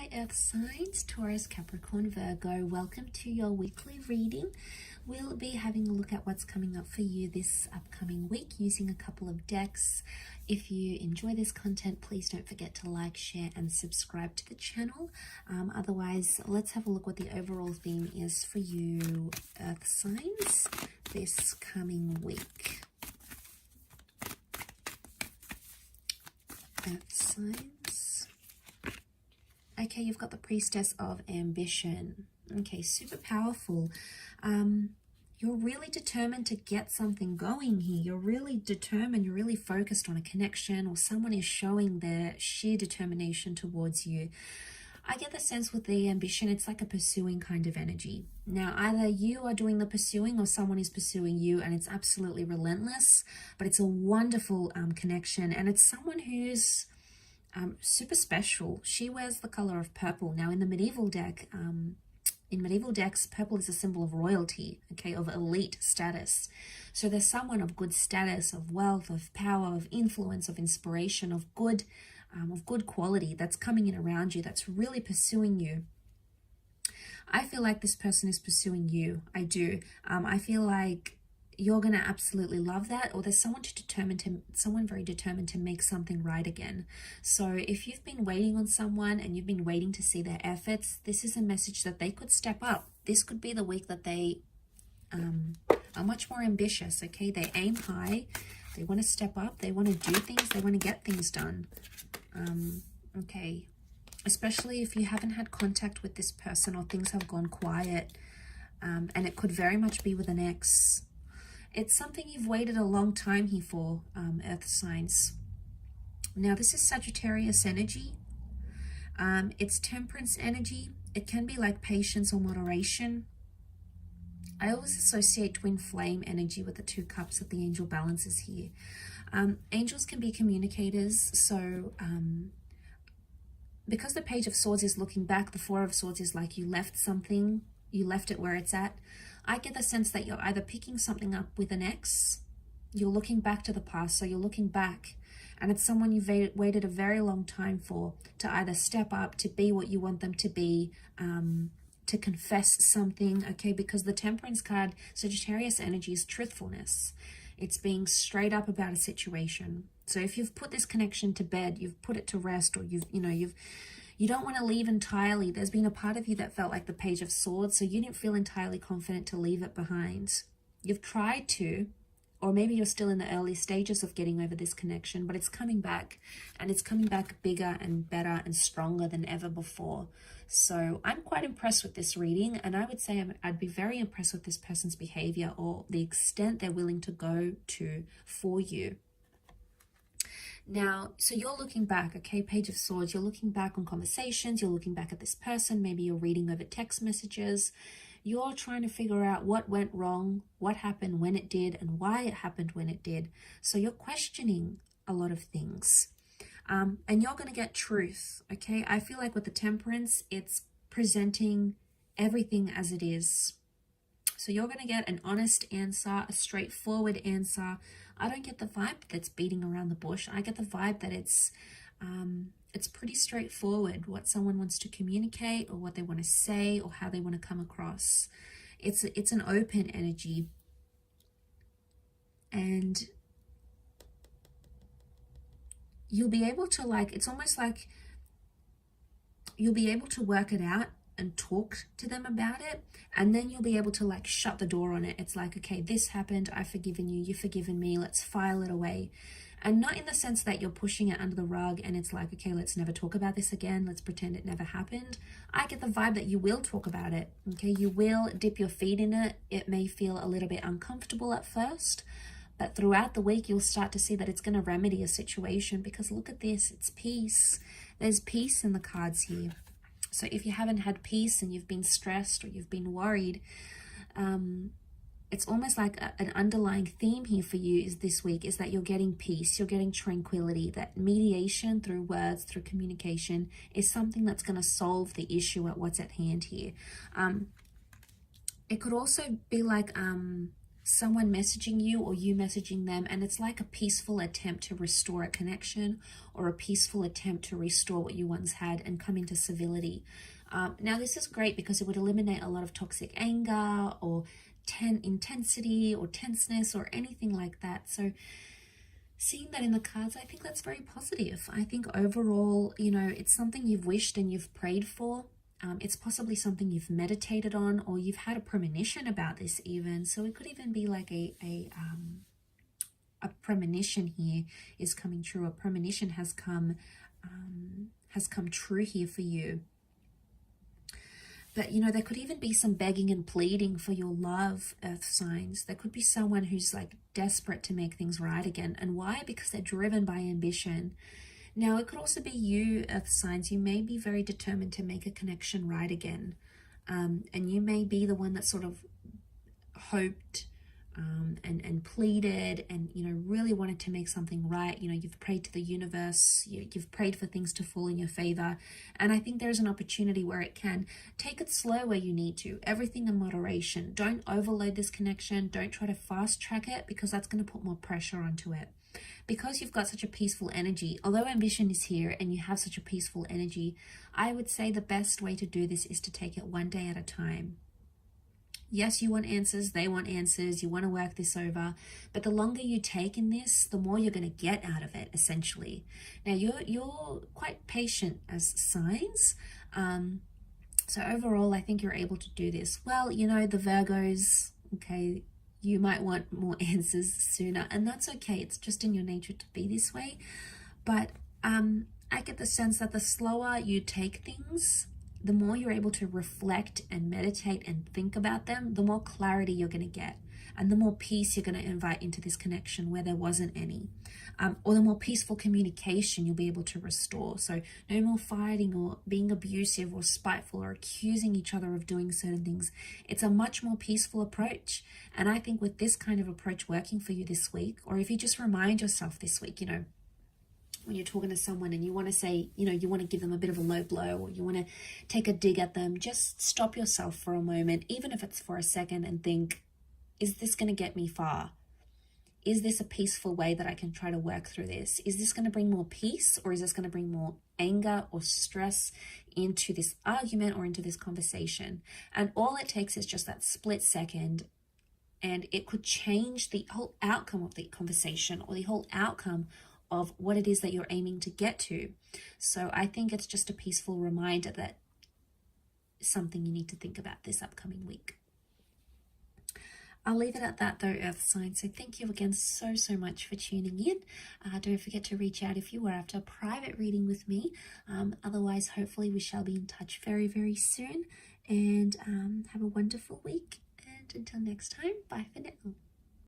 Hi Earth signs, Taurus, Capricorn, Virgo. Welcome to your weekly reading. We'll be having a look at what's coming up for you this upcoming week using a couple of decks. If you enjoy this content, please don't forget to like, share and subscribe to the channel. Otherwise, let's have a look what the overall theme is for you Earth signs this coming week. Earth signs. Okay, you've got the Priestess of Ambition. Okay, super powerful. You're really determined to get something going here. You're really determined, you're really focused on a connection, or someone is showing their sheer determination towards you. I get the sense with the ambition, it's like a pursuing kind of energy. Now, either you are doing the pursuing or someone is pursuing you, and it's absolutely relentless, but it's a wonderful connection, and it's someone who's super special. She wears the color of purple. Now, in the medieval deck, in medieval decks, purple is a symbol of royalty, okay, of elite status. So there's someone of good status, of wealth, of power, of influence, of inspiration, of good quality that's coming in around you, that's really pursuing you. I feel like this person is pursuing you. I do. I feel like you're going to absolutely love that, or there's someone very determined to make something right again. So if you've been waiting on someone and you've been waiting to see their efforts, this is a message that they could step up. This could be the week that they are much more ambitious, okay? They aim high, they want to step up, they want to do things, they want to get things done. Okay, especially if you haven't had contact with this person or things have gone quiet, and it could very much be with an ex. It's something you've waited a long time here for, Earth signs. Now, this is Sagittarius energy. It's Temperance energy. It can be like patience or moderation. I always associate twin flame energy with the 2 cups that the angel balances here. Angels can be communicators, so because the Page of Swords is looking back, the 4 of Swords is like you left something, you left it where it's at. I get the sense that you're either picking something up with an ex, you're looking back to the past, so you're looking back, and it's someone you've waited a very long time for to either step up, to be what you want them to be, to confess something, okay? Because the Temperance card, Sagittarius energy, is truthfulness. It's being straight up about a situation. So if you've put this connection to bed, you've put it to rest, or you don't want to leave entirely. There's been a part of you that felt like the Page of Swords, so you didn't feel entirely confident to leave it behind. You've tried to, or maybe you're still in the early stages of getting over this connection, but it's coming back, and it's coming back bigger and better and stronger than ever before. So I'm quite impressed with this reading, and I would say I'd be very impressed with this person's behavior or the extent they're willing to go to for you. Now, so you're looking back, okay, Page of Swords, you're looking back on conversations, you're looking back at this person, maybe you're reading over text messages, you're trying to figure out what went wrong, what happened when it did, and why it happened when it did. So you're questioning a lot of things, and you're going to get truth, okay? I feel like with the Temperance, it's presenting everything as it is. So you're going to get an honest answer, a straightforward answer. I don't get the vibe that's beating around the bush. I get the vibe that it's pretty straightforward what someone wants to communicate, or what they want to say, or how they want to come across. It's an open energy, and you'll be able to, like, it's almost like you'll be able to work it out and talk to them about it, and then you'll be able to, like, shut the door on it. It's like, okay, this happened, I've forgiven you, you've forgiven me, let's file it away. And not in the sense that you're pushing it under the rug and it's like, okay, let's never talk about this again, let's pretend it never happened. I get the vibe that you will talk about it, okay? You will dip your feet in it. It may feel a little bit uncomfortable at first, but throughout the week you'll start to see that it's going to remedy a situation, because look at this, it's peace. There's peace in the cards here. So if you haven't had peace and you've been stressed or you've been worried, it's almost like an underlying theme here for you is this week is that you're getting peace, you're getting tranquility, that mediation through words, through communication is something that's going to solve the issue at what's at hand here. It could also be like someone messaging you or you messaging them, and it's like a peaceful attempt to restore a connection or a peaceful attempt to restore what you once had and come into civility. Now, this is great because it would eliminate a lot of toxic anger or intensity or tenseness or anything like that. So seeing that in the cards, I think that's very positive. I think overall, you know, it's something you've wished and you've prayed for. It's possibly something you've meditated on, or you've had a premonition about this even. So it could even be like a premonition here is coming true. A premonition has come true here for you. But, you know, there could even be some begging and pleading for your love, earth signs. There could be someone who's like desperate to make things right again. And why? Because they're driven by ambition. Now, it could also be you, earth signs. You may be very determined to make a connection right again. And you may be the one that sort of hoped and pleaded and, you know, really wanted to make something right. You know, you've prayed to the universe, you've prayed for things to fall in your favor. And I think there's an opportunity where it can. Take it slow where you need to, everything in moderation. Don't overload this connection. Don't try to fast track it, because that's going to put more pressure onto it. Because you've got such a peaceful energy, although ambition is here and you have such a peaceful energy, I would say the best way to do this is to take it one day at a time. Yes, you want answers, they want answers, you want to work this over, but the longer you take in this, the more you're going to get out of it, essentially. Now, you're quite patient as signs, so overall, I think you're able to do this. Well, you know, the Virgos, okay, you might want more answers sooner, and that's okay. It's just in your nature to be this way, but I get the sense that the slower you take things, the more you're able to reflect and meditate and think about them, the more clarity you're going to get, and the more peace you're going to invite into this connection where there wasn't any, or the more peaceful communication you'll be able to restore. So no more fighting or being abusive or spiteful or accusing each other of doing certain things. It's a much more peaceful approach. And I think with this kind of approach working for you this week, or if you just remind yourself this week, you know, when you're talking to someone and you want to say, you know, you want to give them a bit of a low blow, or you want to take a dig at them, just stop yourself for a moment, even if it's for a second, and think, is this going to get me far? Is this a peaceful way that I can try to work through this? Is this going to bring more peace, or is this going to bring more anger or stress into this argument or into this conversation? And all it takes is just that split second, and it could change the whole outcome of the conversation or the whole outcome of what it is that you're aiming to get to. So I think it's just a peaceful reminder that something you need to think about this upcoming week. I'll leave it at that though, earth signs. So thank you again so much for tuning in. Don't forget to reach out if you are after a private reading with me. Otherwise, hopefully we shall be in touch very soon. And have a wonderful week. And until next time, bye for now.